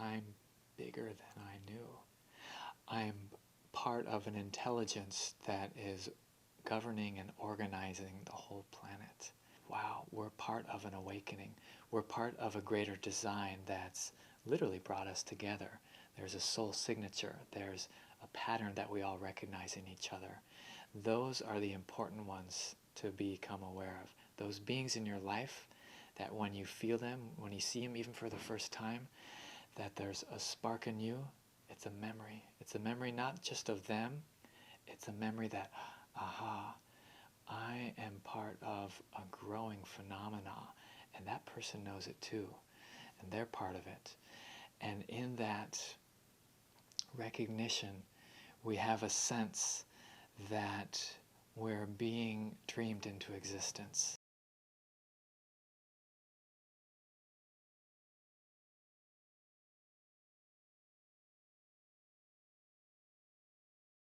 I'm bigger than I knew. I'm part of an intelligence that is governing and organizing the whole planet. Wow, we're part of an awakening. We're part of a greater design that's literally brought us together. There's a soul signature. There's a pattern that we all recognize in each other. Those are the important ones to become aware of. Those beings in your life that when you feel them, when you see them even for the first time, that there's a spark in you. It's a memory. It's a memory not just of them. It's a memory that, aha, I am part of a growing phenomena, and that person knows it too, and they're part of it. And in that recognition, we have a sense that we're being dreamed into existence.